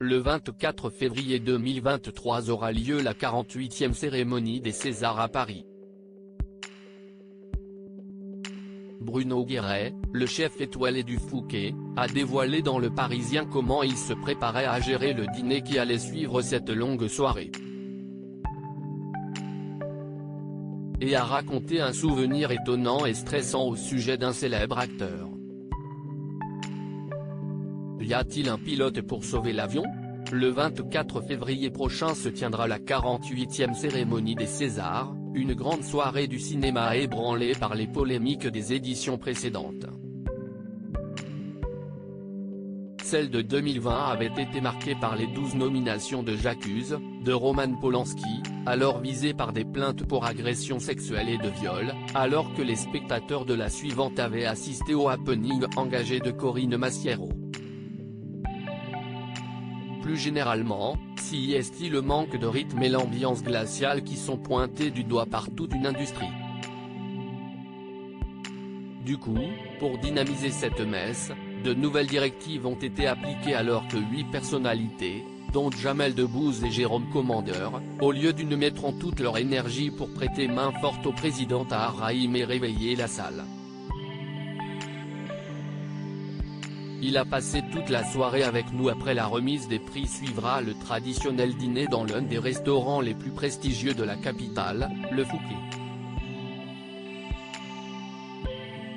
Le 24 février 2023 aura lieu la 48e cérémonie des Césars à Paris. Bruno Guéret, le chef étoilé du Fouquet, a dévoilé dans Le Parisien comment il se préparait à gérer le dîner qui allait suivre cette longue soirée. Et a raconté un souvenir étonnant et stressant au sujet d'un célèbre acteur. Y a-t-il un pilote pour sauver l'avion ? Le 24 février prochain se tiendra la 48e cérémonie des Césars, une grande soirée du cinéma ébranlée par les polémiques des éditions précédentes. Celle de 2020 avait été marquée par les 12 nominations de J'accuse, de Roman Polanski, alors visé par des plaintes pour agression sexuelle et de viol, alors que les spectateurs de la suivante avaient assisté au happening engagé de Corinne Massiero. Plus généralement, si est-il le manque de rythme et l'ambiance glaciale qui sont pointés du doigt par toute une industrie. Du coup, pour dynamiser cette messe, de nouvelles directives ont été appliquées alors que 8 personnalités, dont Jamel Debbouze et Jérôme Commandeur, au lieu d'une mettront toute leur énergie pour prêter main forte au président Tahar Rahim et réveiller la salle. Il a passé toute la soirée avec nous. Après la remise des prix suivra le traditionnel dîner dans l'un des restaurants les plus prestigieux de la capitale, le Fouquet.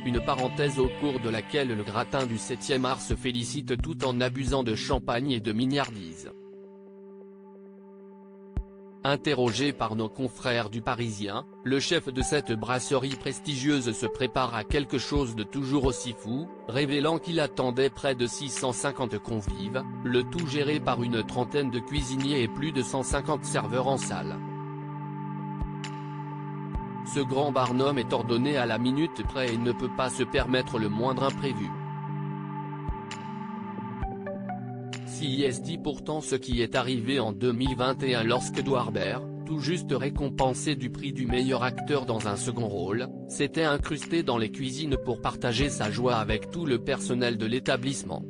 Une parenthèse au cours de laquelle le gratin du 7e art se félicite tout en abusant de champagne et de mignardise. Interrogé par nos confrères du Parisien, le chef de cette brasserie prestigieuse se prépare à quelque chose de toujours aussi fou, révélant qu'il attendait près de 650 convives, le tout géré par une trentaine de cuisiniers et plus de 150 serveurs en salle. Ce grand barnum est ordonné à la minute près et ne peut pas se permettre le moindre imprévu. Si est pourtant ce qui est arrivé en 2021 lorsque Douarbert, tout juste récompensé du prix du meilleur acteur dans un second rôle, s'était incrusté dans les cuisines pour partager sa joie avec tout le personnel de l'établissement.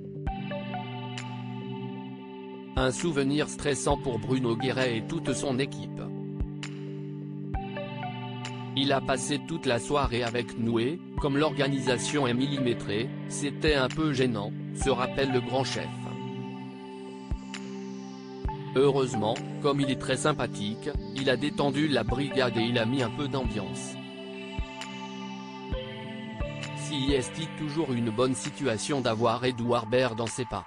Un souvenir stressant pour Bruno Guéret et toute son équipe. Il a passé toute la soirée avec nous et, comme l'organisation est millimétrée, c'était un peu gênant, se rappelle le grand chef. Heureusement, comme il est très sympathique, il a détendu la brigade et il a mis un peu d'ambiance. Si est toujours une bonne situation d'avoir Edouard Baird dans ses pas.